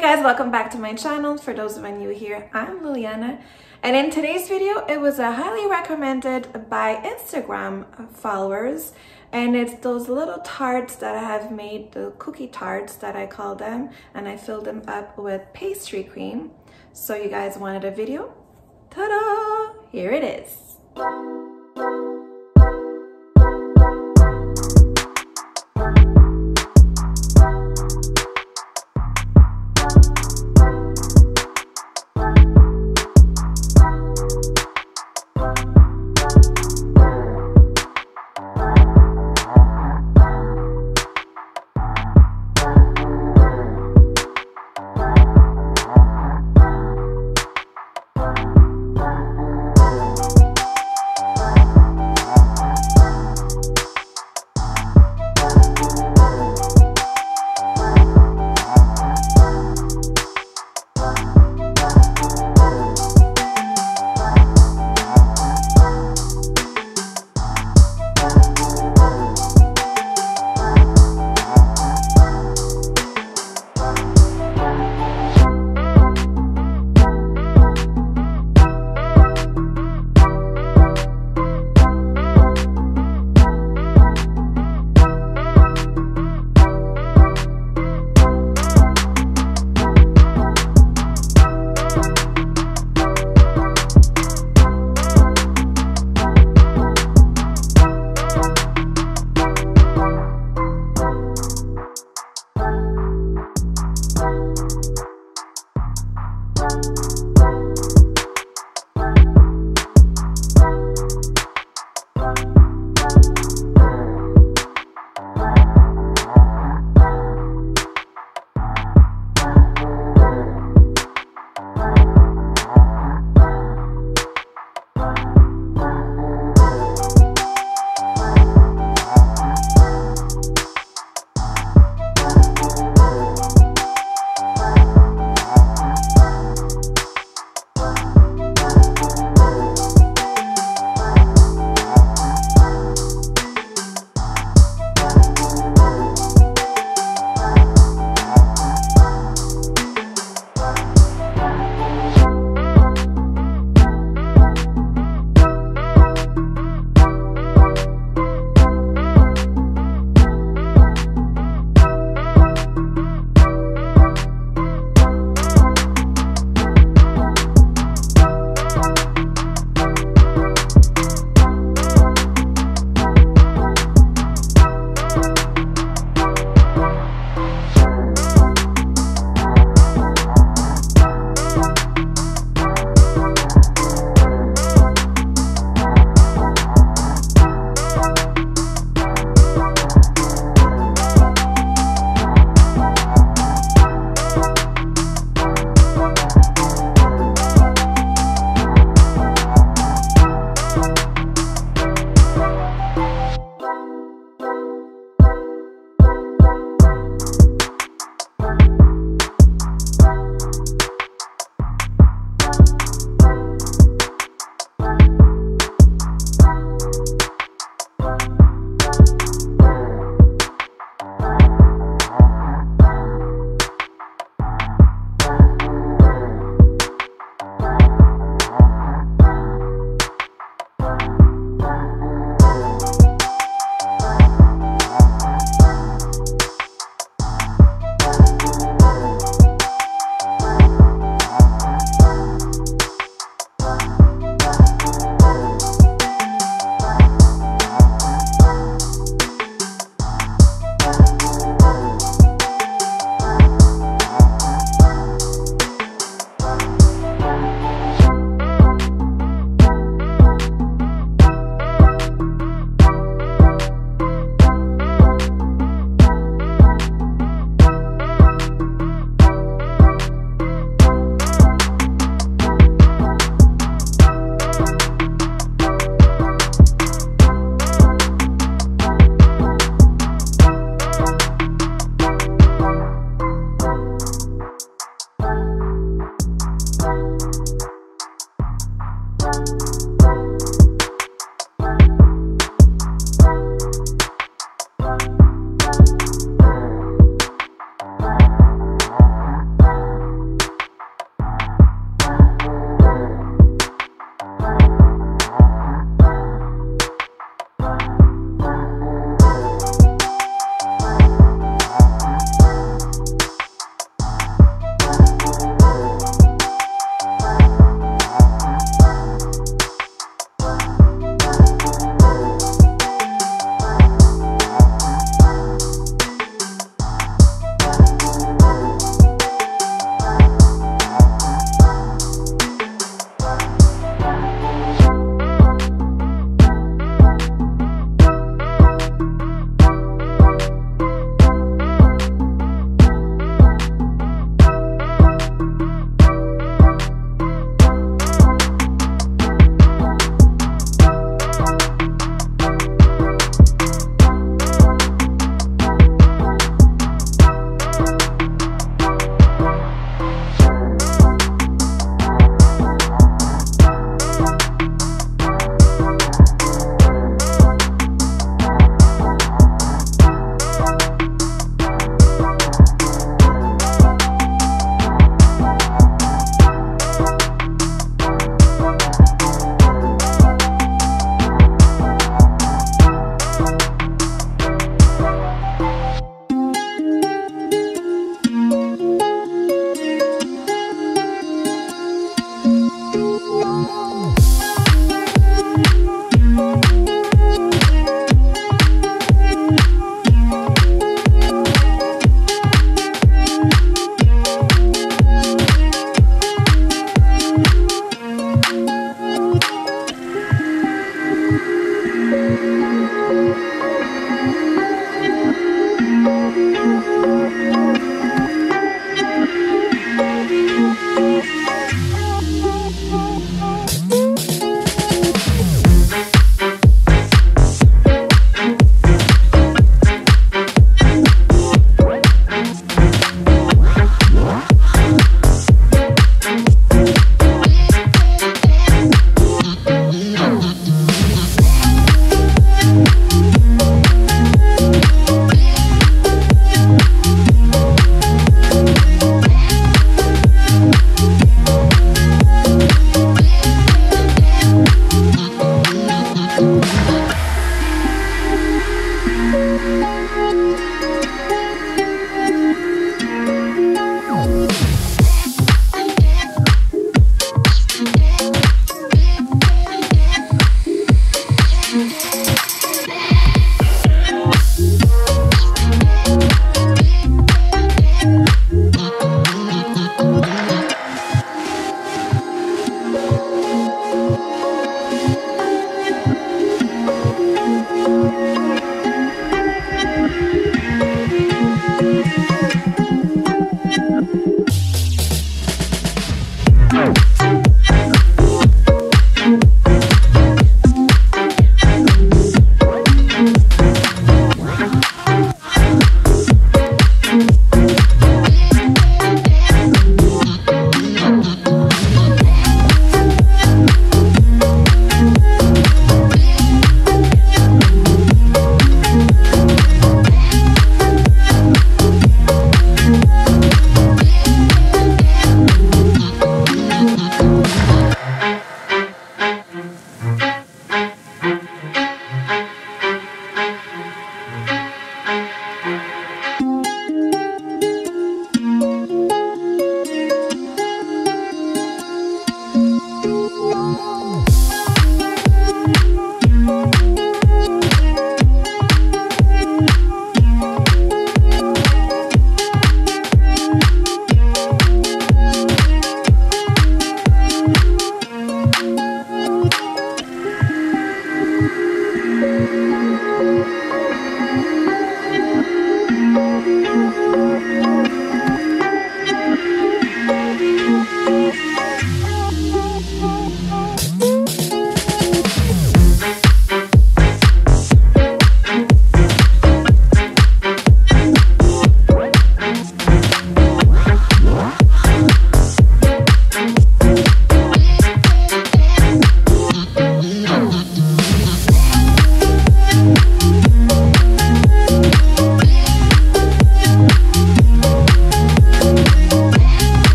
Hey guys, welcome back to my channel. For those of you new here, I'm Liliana, and in today's video it was a highly recommended by Instagram followers, and it's those little tarts that I have made, the cookie tarts that I call them, and I filled them up with pastry cream. So you guys wanted a video? Ta-da! Here it is.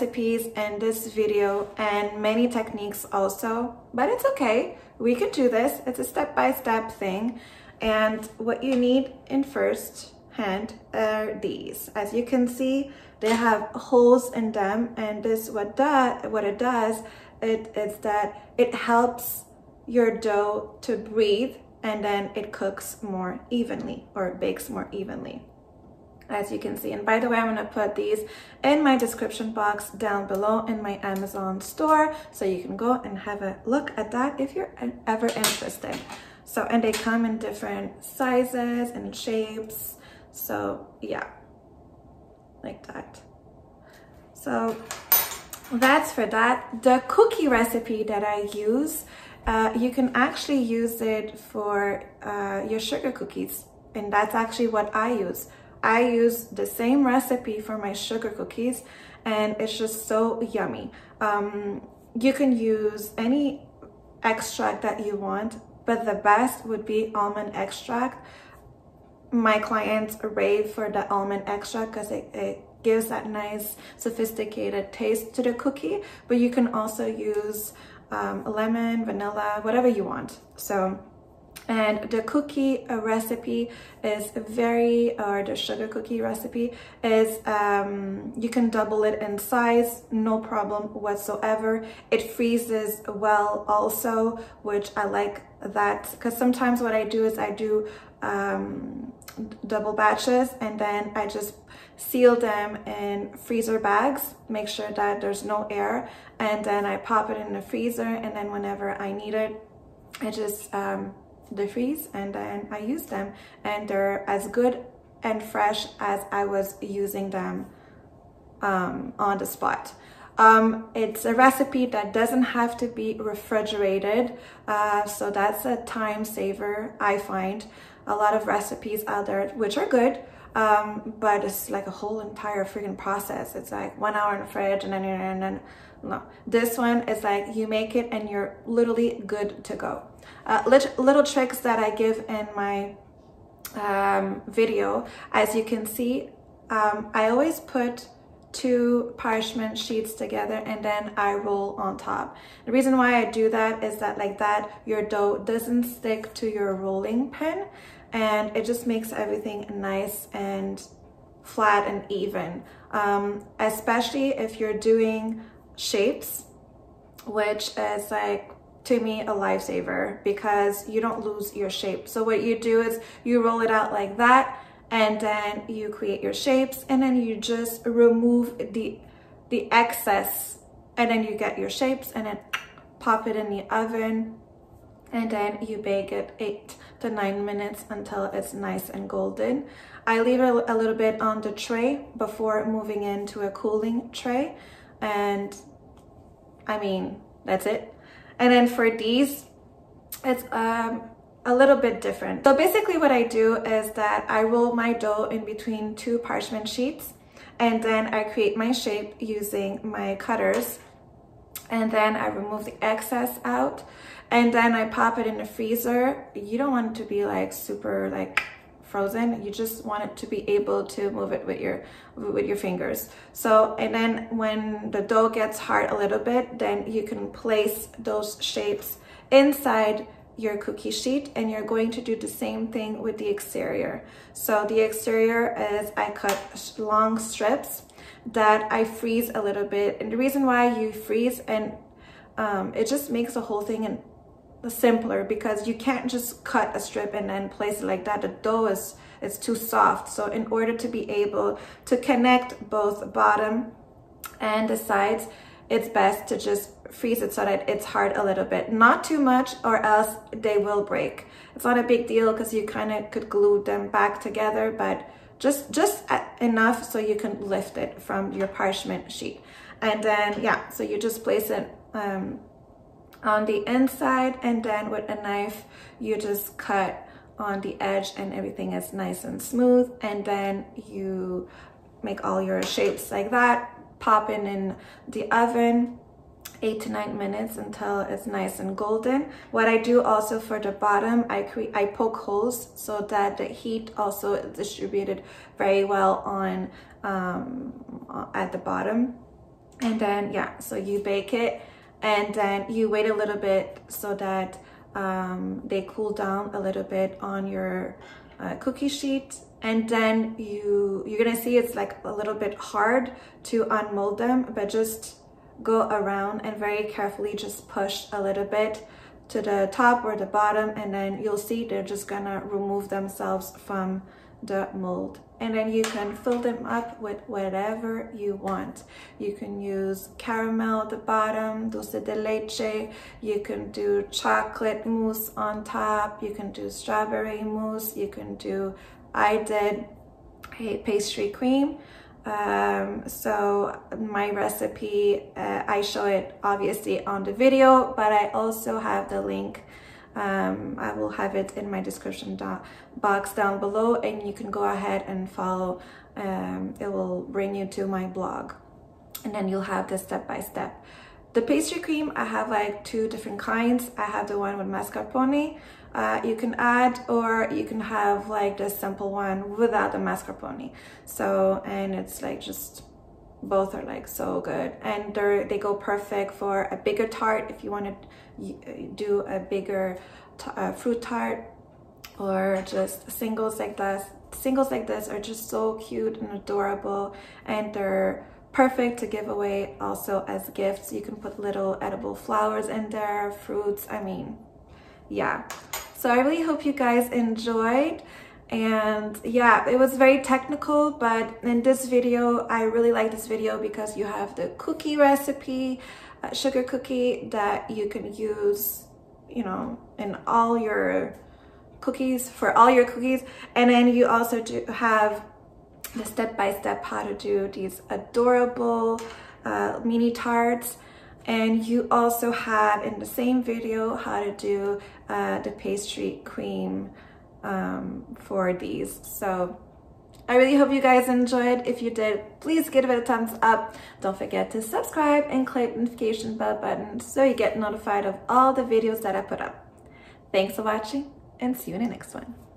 recipes in this video and many techniques also, but it's okay. We can do this. It's a step-by-step thing. And what you need in first hand are these. As you can see, they have holes in them, and this what it does is that it helps your dough to breathe, and then it cooks more evenly or bakes more evenly, as you can see. And by the way, I'm going to put these in my description box down below in my Amazon store, so you can go and have a look at that if you're ever interested. So, and they come in different sizes and shapes. So yeah, like that. So that's for that. The cookie recipe that I use, you can actually use it for your sugar cookies. And that's actually what I use. I use the same recipe for my sugar cookies, and it's just so yummy. You can use any extract that you want, but the best would be almond extract. My clients rave for the almond extract because it gives that nice sophisticated taste to the cookie, but you can also use lemon, vanilla, whatever you want. So, and the cookie recipe is the sugar cookie recipe is, you can double it in size, no problem whatsoever. It freezes well also, which I like that, because sometimes what I do is I do double batches, and then I just seal them in freezer bags, make sure that there's no air, and then I pop it in the freezer, and then whenever I need it, I just defreeze, and then I use them, and they're as good and fresh as I was using them on the spot. It's a recipe that doesn't have to be refrigerated, so that's a time saver. I find a lot of recipes out there which are good, but it's like a whole entire freaking process. It's like 1 hour in the fridge, and then no. This one is like you make it and you're literally good to go. Little tricks that I give in my video. As you can see, I always put 2 parchment sheets together, and then I roll on top. The reason why I do that is that like that your dough doesn't stick to your rolling pin, and it just makes everything nice and flat and even, especially if you're doing shapes, which is like, to me, a lifesaver, because you don't lose your shape. So what you do is you roll it out like that, and then you create your shapes, and then you just remove the excess, and then you get your shapes, and then pop it in the oven, and then you bake it 8 to 9 minutes until it's nice and golden. I leave it a little bit on the tray before moving into a cooling tray, and I mean, that's it. And then for these, it's a little bit different. So basically what I do is that I roll my dough in between 2 parchment sheets, and then I create my shape using my cutters, and then I remove the excess out, and then I pop it in the freezer. You don't want it to be like super like frozen. You just want it to be able to move it with your fingers. So, and then when the dough gets hard a little bit, then you can place those shapes inside your cookie sheet, and you're going to do the same thing with the exterior. So the exterior is I cut long strips that I freeze a little bit, and the reason why you freeze, and it just makes the whole thing simpler, because you can't just cut a strip and then place it like that. The dough is too soft. So in order to be able to connect both bottom and the sides, it's best to just freeze it so that it's hard a little bit, not too much, or else they will break. It's not a big deal because you kind of could glue them back together, but just enough so you can lift it from your parchment sheet. And then yeah, so you just place it on the inside, and then with a knife you just cut on the edge, and everything is nice and smooth. And then you make all your shapes like that, pop it in the oven 8 to 9 minutes until it's nice and golden. What I do also for the bottom, I poke holes so that the heat also is distributed very well on at the bottom. And then, yeah, so you bake it and then you wait a little bit so that they cool down a little bit on your cookie sheet. And then you're gonna see it's like a little bit hard to unmold them, but just go around and very carefully just push a little bit to the top or the bottom, and then you'll see they're just gonna remove themselves from the mold. And then you can fill them up with whatever you want. You can use caramel at the bottom, dulce de leche. You can do chocolate mousse on top. You can do strawberry mousse. You can do, I did a pastry cream. So my recipe, I show it obviously on the video, but I also have the link. I will have it in my description box down below, and you can go ahead and follow. It will bring you to my blog, and then you'll have the step-by-step. The pastry cream, I have like 2 different kinds. I have the one with mascarpone you can add, or you can have like the simple one without the mascarpone. So, and it's like just, both are like so good, and they go perfect for a bigger tart if you want to do a bigger fruit tart, or just singles like this. Singles like this are just so cute and adorable, and they're perfect to give away also as gifts. You can put little edible flowers in there, fruits, I mean, yeah. So I really hope you guys enjoyed. And yeah, it was very technical, but in this video, I really like this video because you have the cookie recipe, sugar cookie that you can use, you know, in all your cookies, for all your cookies. And then you also do have the step-by-step how to do these adorable mini tarts. And you also have in the same video how to do the pastry cream for these. So I really hope you guys enjoyed. If you did, please give it a thumbs up. Don't forget to subscribe and click the notification bell button so you get notified of all the videos that I put up. Thanks for watching, and see you in the next one.